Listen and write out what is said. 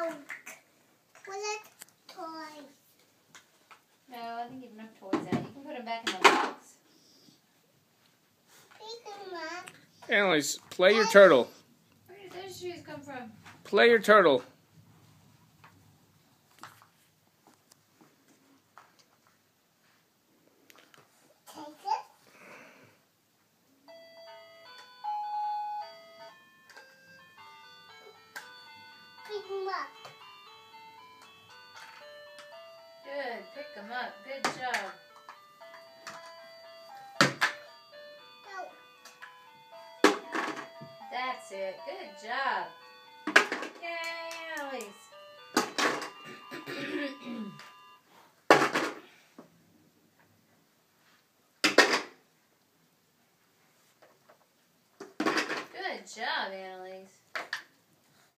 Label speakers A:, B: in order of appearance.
A: out. Where's that toy?
B: No, I think you have enough toys out. You can put them back in the box.
A: Pick them up.
C: Annalise, play your turtle.
B: Where did those shoes come from?
C: Play your turtle.
A: Take it. Pick them up.
B: Good. Pick them up. Good job.
A: No.
B: That's it. Good job.